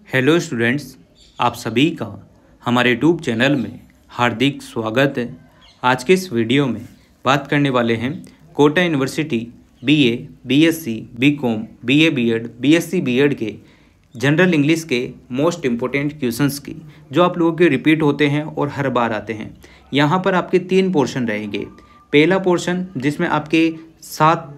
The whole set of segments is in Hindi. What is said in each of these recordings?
हेलो स्टूडेंट्स, आप सभी का हमारे यूट्यूब चैनल में हार्दिक स्वागत है। आज के इस वीडियो में बात करने वाले हैं Kota university BA, BSc, BCom, BA BEd, BSc BEd के जनरल इंग्लिश के मोस्ट इम्पोर्टेंट क्वेश्चंस की, जो आप लोगों के रिपीट होते हैं और हर बार आते हैं। यहाँ पर आपके 3 पोर्शन रहेंगे। पहला पोर्शन जिसमें आपके 7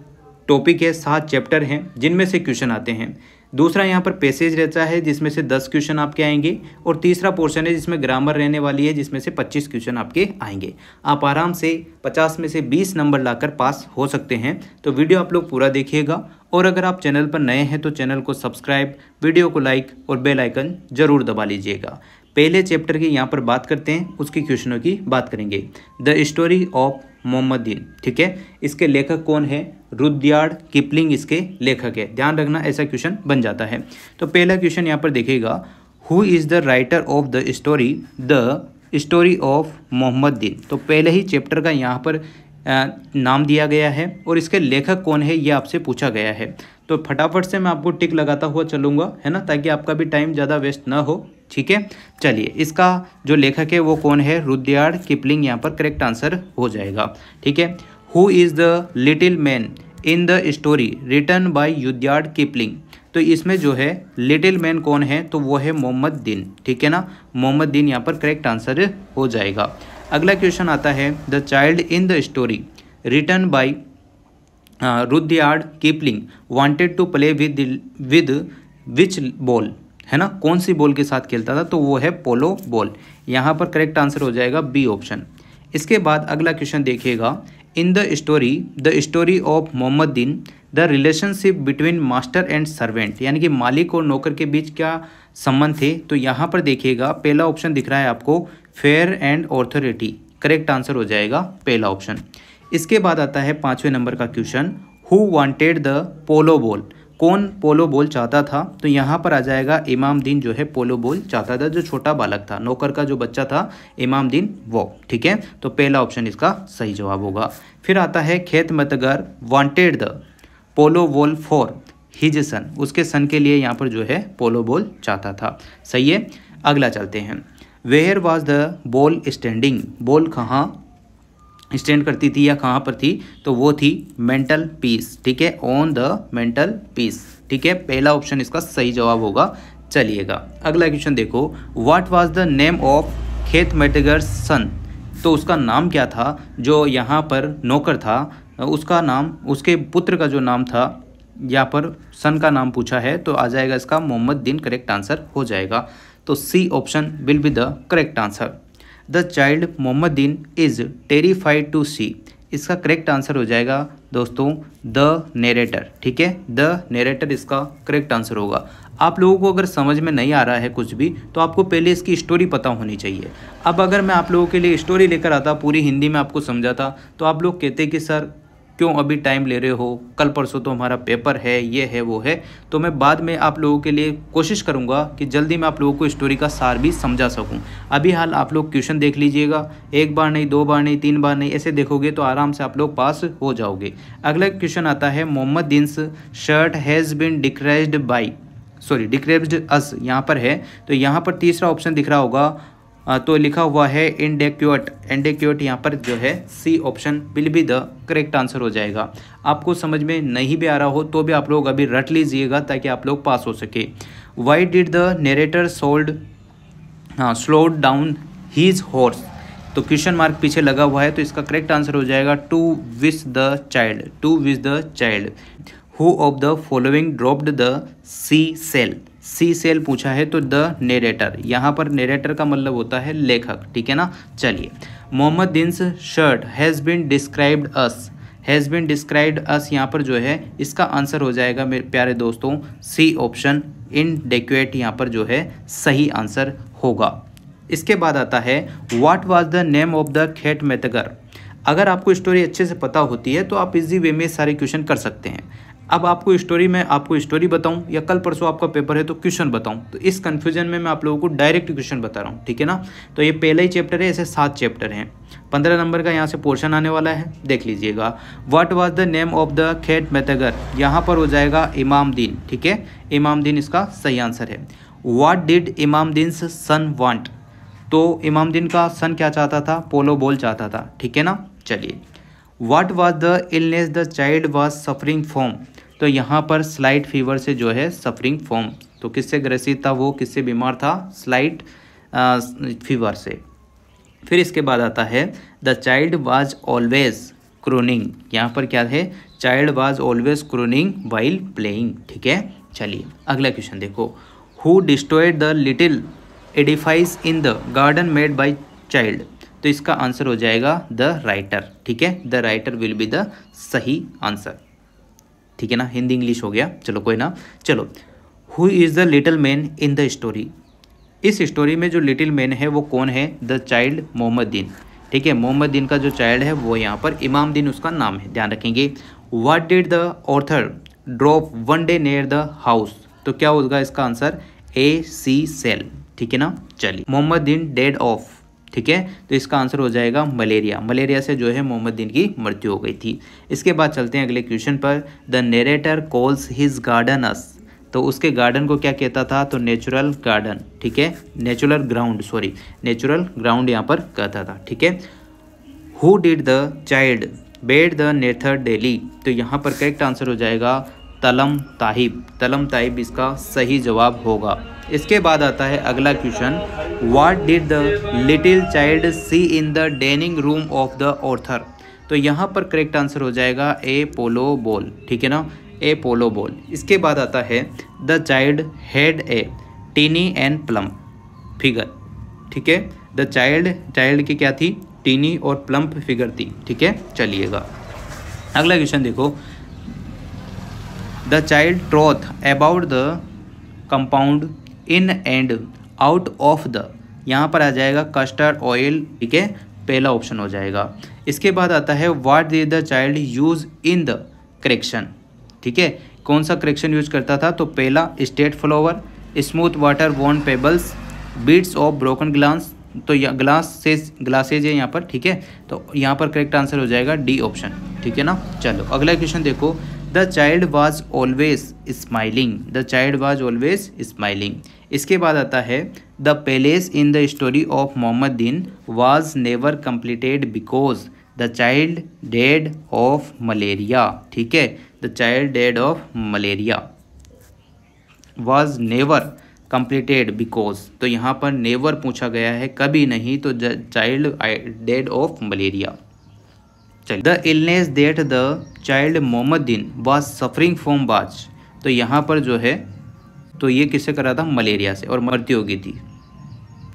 टॉपिक है, 7 चैप्टर हैं जिनमें से क्वेश्चन आते हैं। दूसरा यहाँ पर पैसेज रहता है जिसमें से 10 क्वेश्चन आपके आएंगे। और तीसरा पोर्शन है जिसमें ग्रामर रहने वाली है, जिसमें से 25 क्वेश्चन आपके आएंगे। आप आराम से 50 में से 20 नंबर लाकर पास हो सकते हैं। तो वीडियो आप लोग पूरा देखिएगा, और अगर आप चैनल पर नए हैं तो चैनल को सब्सक्राइब, वीडियो को लाइक और बेल आइकन जरूर दबा लीजिएगा। पहले चैप्टर की यहाँ पर बात करते हैं, उसकी क्वेश्चनों की बात करेंगे। द स्टोरी ऑफ मोहम्मद दिन, ठीक है। इसके लेखक कौन है? रुडयार्ड किपलिंग इसके लेखक है। ध्यान रखना, ऐसा क्वेश्चन बन जाता है। तो पहला क्वेश्चन यहाँ पर देखिएगा, who is the writer of the story of Mohammad दिन। तो पहले ही चैप्टर का यहाँ पर नाम दिया गया है और इसके लेखक कौन है ये आपसे पूछा गया है। तो फटाफट से मैं आपको टिक लगाता हुआ चलूँगा, है ना, ताकि आपका भी टाइम ज़्यादा वेस्ट ना हो। ठीक है, चलिए, इसका जो लेखक है वो कौन है? रुडयार्ड किपलिंग यहाँ पर करेक्ट आंसर हो जाएगा। ठीक है, who is the little man in the story written by Rudyard Kipling. तो इसमें जो है लिटिल मैन कौन है? तो वो है मोहम्मद दिन। ठीक है ना, मोहम्मद दिन यहाँ पर करेक्ट आंसर हो जाएगा। अगला क्वेश्चन आता है, the child in the story written by Rudyard Kipling wanted to play with which ball, है ना, कौन सी बॉल के साथ खेलता था? तो वो है पोलो बॉल। यहाँ पर करेक्ट आंसर हो जाएगा बी ऑप्शन। इसके बाद अगला क्वेश्चन देखिएगा, in the story of Mohammad दिन the relationship between master and servant, यानी कि मालिक और नौकर के बीच क्या संबंध थे? तो यहाँ पर देखिएगा, पहला ऑप्शन दिख रहा है आपको, fair and authority. Correct answer हो जाएगा पहला ऑप्शन। इसके बाद आता है 5वें नंबर का question, who wanted the polo ball. कौन पोलो बॉल चाहता था? तो यहाँ पर आ जाएगा इमाम दिन जो है पोलो बॉल चाहता था, जो छोटा बालक था, नौकर का जो बच्चा था इमाम दिन, वो। ठीक है, तो पहला ऑप्शन इसका सही जवाब होगा। फिर आता है, खेत मतगर wanted the polo ball for his son. उसके सन के लिए यहाँ पर जो है पोलो बॉल चाहता था। सही है, अगला चलते हैं। Where was the ball standing. Ball कहाँ स्टैंड करती थी या कहाँ पर थी? तो वो थी मेंटल पीस। ठीक है, ऑन द मेंटल पीस। ठीक है, पहला ऑप्शन इसका सही जवाब होगा। चलिएगा, अगला क्वेश्चन देखो, what was the name of खेत मेटगर सन। तो उसका नाम क्या था? जो यहाँ पर नौकर था उसका नाम, उसके पुत्र का जो नाम था, यहाँ पर सन का नाम पूछा है, तो आ जाएगा इसका मोहम्मद दिन। करेक्ट आंसर हो जाएगा। तो C option will be the correct answer. The child Muhammad Din is terrified to सी। इसका करेक्ट आंसर हो जाएगा दोस्तों द नरेटर। ठीक है, द नरेटर इसका करेक्ट आंसर होगा। आप लोगों को अगर समझ में नहीं आ रहा है कुछ भी, तो आपको पहले इसकी स्टोरी पता होनी चाहिए। अब अगर मैं आप लोगों के लिए स्टोरी लेकर आता, पूरी हिंदी में आपको समझाता, तो आप लोग कहते कि सर क्यों अभी टाइम ले रहे हो, कल परसों तो हमारा पेपर है, ये है वो है। तो मैं बाद में आप लोगों के लिए कोशिश करूंगा कि जल्दी मैं आप लोगों को स्टोरी का सार भी समझा सकूं। अभी हाल आप लोग क्वेश्चन देख लीजिएगा, 1 बार नहीं, 2 बार नहीं, 3 बार नहीं, ऐसे देखोगे तो आराम से आप लोग पास हो जाओगे। अगला क्वेश्चन आता है, मोहम्मद दिन्स शर्ट हैज़ बिन डिक्रेज्ड अस यहाँ पर है। तो यहाँ पर तीसरा ऑप्शन दिख रहा होगा, तो लिखा हुआ है इंडेक्यूट। यहाँ पर जो है C option will be the correct answer हो जाएगा। आपको समझ में नहीं भी आ रहा हो तो भी आप लोग अभी रट लीजिएगा ताकि आप लोग पास हो सके। Why did the narrator slowed down his horse. तो क्वेश्चन मार्क पीछे लगा हुआ है, तो इसका करेक्ट आंसर हो जाएगा to wish the child. Who of the following dropped the C cell पूछा है, तो द नरेटर। यहाँ पर नरेटर का मतलब होता है लेखक। ठीक है ना, चलिए। Mohammedin's shirt has been described as यहाँ पर जो है इसका आंसर हो जाएगा मेरे प्यारे दोस्तों सी ऑप्शन इनडेक्वेट। यहाँ पर जो है सही आंसर होगा। इसके बाद आता है, what was the name of the खेत मेतगर। अगर आपको स्टोरी अच्छे से पता होती है तो आप इजी वे में सारे क्वेश्चन कर सकते हैं। अब आपको स्टोरी बताऊं या कल परसों आपका पेपर है तो क्वेश्चन बताऊं, तो इस कन्फ्यूजन में मैं आप लोगों को डायरेक्ट क्वेश्चन बता रहा हूं। ठीक है ना, तो ये पहला ही चैप्टर है, ऐसे 7 चैप्टर हैं। 15 नंबर का यहाँ से पोर्शन आने वाला है, देख लीजिएगा। What was the name of the खेत मेतगर, यहाँ पर हो जाएगा इमाम दिन। ठीक है, इमाम दिन इसका सही आंसर है। व्हाट डिड इमामुद्दीन्स सन वांट, तो इमामुद्दीन का सन क्या चाहता था, पोलो बॉल चाहता था, ठीक है ना। चलिए, what was the illness the child was suffering from, तो यहाँ पर स्लाइट फीवर से जो है सफरिंग फ्रॉम, तो किससे ग्रसित था वो, किससे बीमार था, स्लाइट फीवर से। फिर इसके बाद आता है द चाइल्ड वाज ऑलवेज क्रोनिंग, यहाँ पर क्या है, child was always क्रोनिंग while playing, ठीक है। चलिए अगला क्वेश्चन देखो, who destroyed the little edifice in the garden made by child, तो इसका आंसर हो जाएगा द राइटर, ठीक है। The writer will be the सही आंसर, ठीक है ना। हिंदी इंग्लिश हो गया, चलो कोई ना। चलो, who is the little man in the story, इस स्टोरी में जो लिटिल मैन है वो कौन है, द चाइल्ड मोहम्मदीन, ठीक है। मोहम्मदीन का जो चाइल्ड है वो यहाँ पर इमामुद्दीन उसका नाम है, ध्यान रखेंगे। What did the author drop one day near the house, तो क्या होगा इसका आंसर, ए सी सेल, ठीक है ना। चलिए, मोहम्मदीन डेड ऑफ, ठीक है, तो इसका आंसर हो जाएगा मलेरिया, मलेरिया से जो है मोहम्मदीन की मृत्यु हो गई थी। इसके बाद चलते हैं अगले क्वेश्चन पर, the narrator calls his garden as, तो उसके गार्डन को क्या कहता था, तो नेचुरल गार्डन, ठीक है, natural ground, sorry natural ground यहाँ पर कहता था, ठीक है। Who did the child bed the nether daily, तो यहाँ पर करेक्ट आंसर हो जाएगा तलम ताहिब, तलम ताहिब इसका सही जवाब होगा। इसके बाद आता है अगला question, what did the little child see in the dining room of the author, तो यहाँ पर करेक्ट आंसर हो जाएगा ए पोलो बॉल, ठीक है ना, ए पोलो बॉल। इसके बाद आता है the child had a tiny and plump figure, ठीक है। द चाइल्ड की क्या थी, टीनी और प्लम्प फिगर थी, ठीक है। चलिएगा अगला क्वेश्चन देखो, the child troth about the compound in and out of the, यहाँ पर आ जाएगा कस्टर्ड ऑयल, ठीक है, पहला ऑप्शन हो जाएगा। इसके बाद आता है what did the child use in the correction, ठीक है, कौन सा करेक्शन यूज करता था, तो पहला state flower, smooth water worn pebbles, bits of broken glass, तो ग्लासेज है यहाँ पर, ठीक है, तो यहाँ पर करेक्ट आंसर हो जाएगा डी ऑप्शन, ठीक है ना। चलो अगला क्वेश्चन देखो, the child was always smiling, the child was always smiling. इसके बाद आता है the palace in the story of Mohammedin was never completed because the child dead of malaria, ठीक है, the child dead of malaria was never completed because, तो यहाँ पर नेवर पूछा गया है, कभी नहीं, तो चाइल्ड डेड ऑफ मलेरिया। चलिए, the illness that the child Mohammedin was suffering from was, तो यहाँ पर जो है, तो ये किससे करा था, मलेरिया से, और मृत्यु हो गई थी,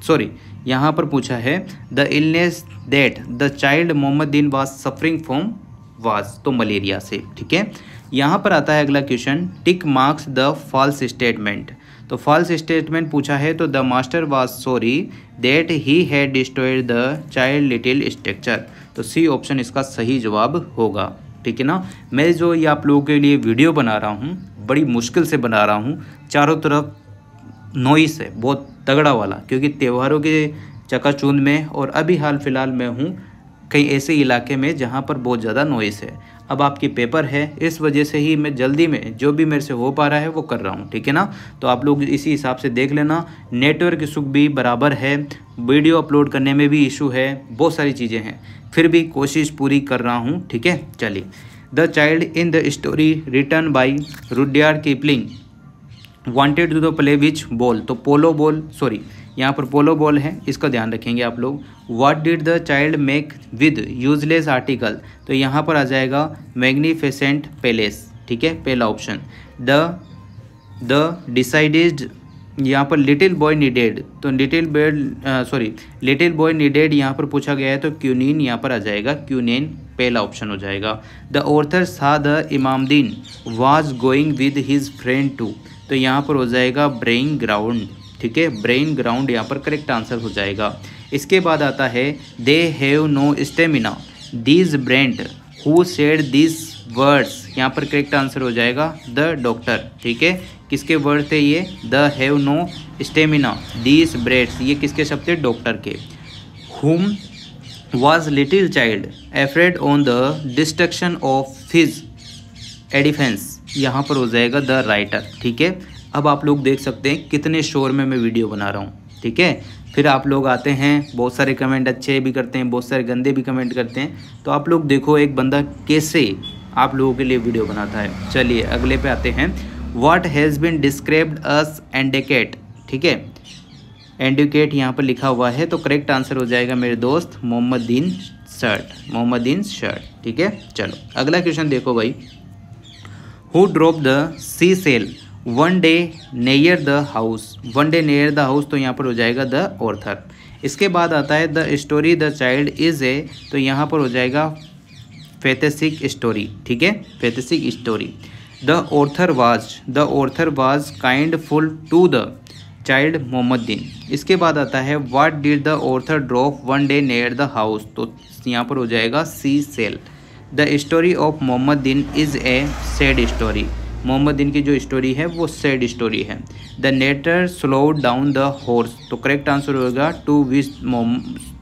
सॉरी यहाँ पर पूछा है the illness that the child Mohammedin was suffering from was, तो मलेरिया से, ठीक है। यहाँ पर आता है अगला question, tick marks the false statement, तो फॉल्स स्टेटमेंट पूछा है, तो the master was sorry that he had destroyed the child little structure, तो सी ऑप्शन इसका सही जवाब होगा, ठीक है ना। मैं जो ये आप लोगों के लिए वीडियो बना रहा हूँ, बड़ी मुश्किल से बना रहा हूँ, चारों तरफ नॉइस है बहुत तगड़ा वाला, क्योंकि त्योहारों के चकाचौंध में, और अभी हाल फिलहाल में हूँ कई ऐसे इलाके में जहाँ पर बहुत ज़्यादा नॉइस है। अब आपकी पेपर है, इस वजह से ही मैं जल्दी में जो भी मेरे से हो पा रहा है वो कर रहा हूँ, ठीक है ना। तो आप लोग इसी हिसाब से देख लेना, नेटवर्क इशू भी बराबर है, वीडियो अपलोड करने में भी इशू है, बहुत सारी चीज़ें हैं, फिर भी कोशिश पूरी कर रहा हूँ, ठीक है। चलिए, the child in the story written by Rudyard Kipling wanted to the play which ball, तो पोलो बॉल, सॉरी यहाँ पर पोलो बॉल है, इसका ध्यान रखेंगे आप लोग। What did the child make with useless article, तो यहाँ पर आ जाएगा मैग्निफिसेंट पैलेस, ठीक है, पहला ऑप्शन। द डिसाइडेड, यहाँ पर लिटिल बॉय नीडेड, तो लिटिल बॉय नीडेड यहाँ पर पूछा गया है, तो क्यूनीन यहाँ पर आ जाएगा, क्यूनेन पहला ऑप्शन हो जाएगा। The author saw the Imamuddin was going with his friend too, तो यहाँ पर हो जाएगा ब्रेइंग ग्राउंड, ठीक है, ब्रेन ग्राउंड यहाँ पर करेक्ट आंसर हो जाएगा। इसके बाद आता है they have no stamina these brent who said this words, यहाँ पर करेक्ट आंसर हो जाएगा द डॉक्टर, ठीक है। किसके वर्ड थे ये, the have no stamina these breads, ये किसके शब्द थे, डॉक्टर के। Whom was little child afraid on the destruction of his edifice, यहाँ पर हो जाएगा द राइटर, ठीक है। अब आप लोग देख सकते हैं कितने शोर में मैं वीडियो बना रहा हूँ, ठीक है। फिर आप लोग आते हैं, बहुत सारे कमेंट अच्छे भी करते हैं, बहुत सारे गंदे भी कमेंट करते हैं। तो आप लोग देखो एक बंदा कैसे आप लोगों के लिए वीडियो बनाता है। चलिए अगले पे आते हैं। व्हाट हैज़ बीन डिस्क्राइब्ड अस एंडिकेट, ठीक है, एंडिकेट यहाँ पर लिखा हुआ है। तो करेक्ट आंसर हो जाएगा मेरे दोस्त मोहम्मदीन शर्ट, ठीक है। चलो अगला क्वेश्चन देखो भाई। Who drop the C shell one day near the house, तो यहाँ पर हो जाएगा द ऑर्थर। इसके बाद आता है the story the child is a, तो यहाँ पर हो जाएगा फैंटेसिक स्टोरी, ठीक है, fantastic story. The author was kindful to the child Mohammedin. इसके बाद आता है what did the author drop one day near the house, तो यहाँ पर हो जाएगा seashell. The story of Mohammedin is a sad story, Mohammedin की जो स्टोरी है वो सैड स्टोरी है। The narrator slowed down the horse, तो correct answer to wish sorry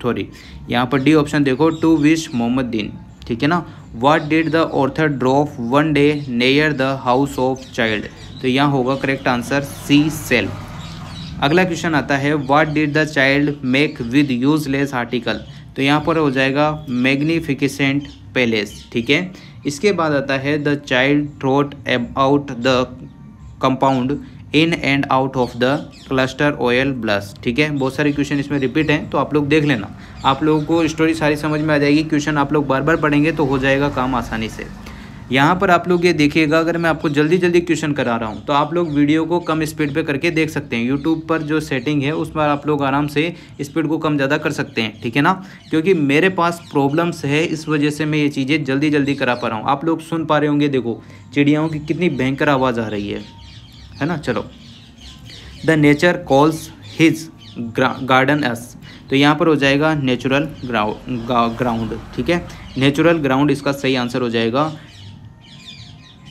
सॉरी यहाँ पर डी ऑप्शन देखो, टू विश मोहम्मदीन, ठीक है ना। What did the author drop one day near the house of child, तो यहाँ होगा करेक्ट आंसर सी सेल। अगला क्वेश्चन आता है what did the child make with useless article, तो यहाँ पर हो जाएगा मैग्निफिकेंट पैलेस, ठीक है। इसके बाद आता है the child throat out the compound in and out of the cluster oil blush, ठीक है। बहुत सारे क्वेश्चन इसमें रिपीट हैं, तो आप लोग देख लेना, आप लोगों को स्टोरी सारी समझ में आ जाएगी। क्वेश्चन आप लोग बार बार पढ़ेंगे तो हो जाएगा काम आसानी से। यहाँ पर आप लोग ये देखिएगा, अगर मैं आपको जल्दी जल्दी क्वेश्चन करा रहा हूँ तो आप लोग वीडियो को कम स्पीड पे करके देख सकते हैं। यूट्यूब पर जो सेटिंग है उस पर आप लोग आराम से स्पीड को कम ज़्यादा कर सकते हैं, ठीक है ना। क्योंकि मेरे पास प्रॉब्लम्स है, इस वजह से मैं ये चीज़ें जल्दी जल्दी करा पा रहा हूँ। आप लोग सुन पा रहे होंगे, देखो चिड़ियाओं की कितनी भयंकर आवाज़ आ रही है ना। चलो the nature calls his garden as, तो यहाँ पर हो जाएगा नेचुरल ग्राउंड, ठीक है। नेचुरल ग्राउंड इसका सही आंसर हो जाएगा।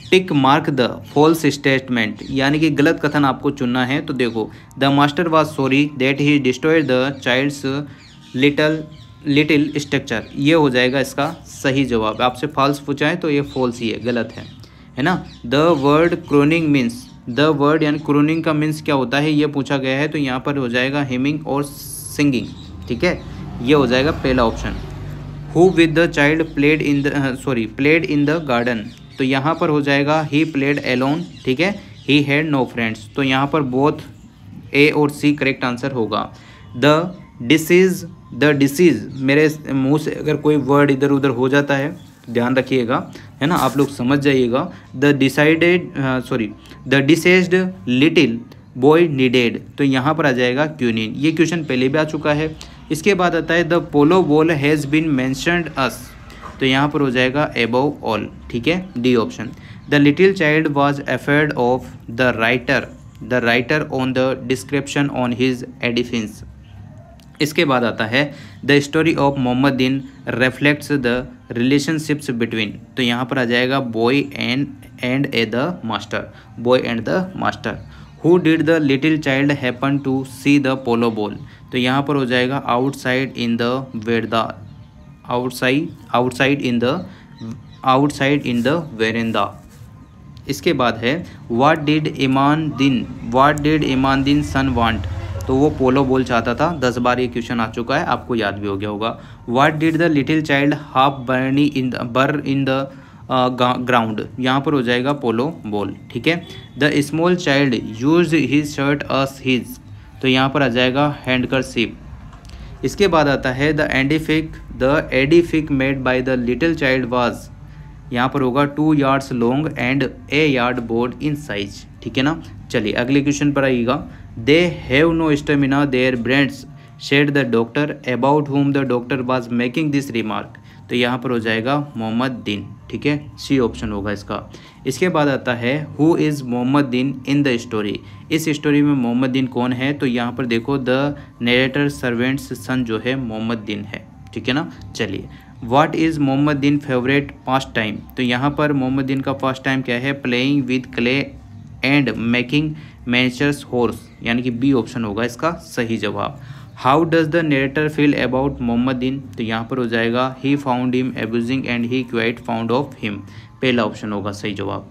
Tick mark the false statement, यानी कि गलत कथन आपको चुनना है। तो देखो the master was sorry that he destroyed the child's little structure, ये हो जाएगा इसका सही जवाब। आपसे फॉल्स पूछा है तो ये फॉल्स ही है, गलत है ना। The word क्रोनिंग means, the word यानी क्रोनिंग का मीन्स क्या होता है ये पूछा गया है, तो यहाँ पर हो जाएगा हिमिंग और सिंगिंग, ठीक है, ये हो जाएगा पहला option. Who with the child played in the garden, तो यहाँ पर हो जाएगा ही प्लेड एलोन, ठीक है। ही हैड नो फ्रेंड्स, तो यहाँ पर बोथ ए और सी करेक्ट आंसर होगा। द डिसीज, मेरे मुंह से अगर कोई वर्ड इधर उधर हो जाता है ध्यान रखिएगा, है ना, आप लोग समझ जाइएगा। द डिसेज्ड लिटिल बॉय नीडेड, तो यहाँ पर आ जाएगा क्यूनिन, ये क्वेश्चन पहले भी आ चुका है। इसके बाद आता है the polo ball has been mentioned as, तो यहाँ पर हो जाएगा एबव ऑल, ठीक है, D option. The little child was afraid of the writer on the description on his edifice. इसके बाद आता है the story of Mohammedin reflects the relationships between, तो यहाँ पर आ जाएगा boy and the master. Who did the little child happen to see the polo ball, तो यहाँ पर हो जाएगा आउटसाइड इन द वेरेंदा। इसके बाद है व्हाट डिड इमान दिन सन वांट, तो वो पोलो बॉल चाहता था। 10 बार ये क्वेश्चन आ चुका है, आपको याद भी हो गया होगा। What did the little child half बर इन द ग्राउंड, यहाँ पर हो जाएगा पोलो बॉल, ठीक है। The small child used his shirt us his, तो यहाँ पर आ जाएगा हैंडकरचीफ। इसके बाद आता है the edifice made by the little child was, यहाँ पर होगा 2 yards long and a yard broad in size, ठीक है ना। चलिए अगले क्वेश्चन पर आइएगा। They have no stamina their brains said the doctor about whom the doctor was making this remark, तो यहाँ पर हो जाएगा मोहम्मदीन, ठीक है, सी ऑप्शन होगा इसका। इसके बाद आता है who is Mohammedin in the story, इस स्टोरी में मोहम्मदीन कौन है, तो यहाँ पर देखो द नरेटर सर्वेंट्स सन जो है मोहम्मदीन है, ठीक है ना। चलिए what is Mohammedin favourite pastime, तो यहाँ पर मोहम्मदीन का पास्ट टाइम क्या है, playing with clay and making miniatures house, यानी कि बी ऑप्शन होगा इसका सही जवाब। How does the narrator feel about Mohammedin, तो यहाँ पर हो जाएगा he found him amusing and he quite fond of him, पहला ऑप्शन होगा सही जवाब।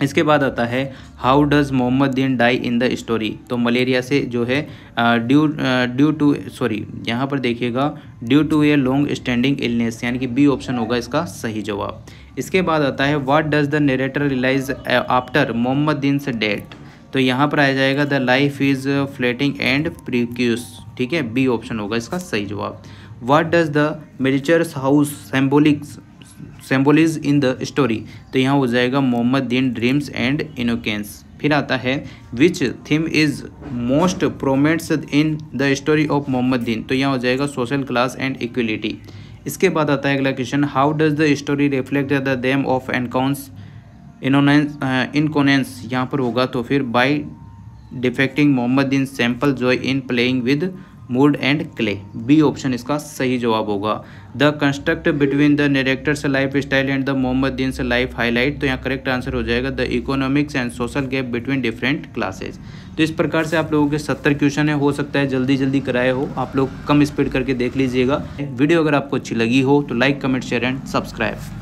इसके बाद आता है how does Mohammad Din die in the story. तो मलेरिया से जो है ड्यू टू सॉरी यहाँ पर देखिएगा due to a long standing illness, यानी कि बी ऑप्शन होगा इसका सही जवाब। इसके बाद आता है what does the narrator realise after Mohammedin से डेथ। तो यहाँ पर आ जाएगा the life is fleeting and precious, ठीक है, बी ऑप्शन होगा इसका सही जवाब। What does the miniatures house symbolise in the story. तो यहाँ हो जाएगा मोहम्मद दिन ड्रीम्स एंड इनोकेंस। फिर आता है which theme is most prominent in the story of Mohammad दिन। तो यहाँ हो जाएगा सोशल क्लास एंड इक्वलिटी। इसके बाद आता है अगला question how does the story reflect the theme of एनकाउंस इनकोनेंस। यहाँ पर होगा तो फिर by depicting Mohammedin simple joy in playing with mud and clay, B option इसका सही जवाब होगा। The contrast between the narrator's life style and the Mohammedin से लाइफ हाईलाइट। तो यहाँ करेक्ट आंसर हो जाएगा the economics and social gap between different classes. तो इस प्रकार से आप लोगों के 70 क्वेश्चन है, हो सकता है जल्दी जल्दी कराए हो, आप लोग कम स्पीड करके देख लीजिएगा। वीडियो अगर आपको अच्छी लगी हो तो like comment share and subscribe.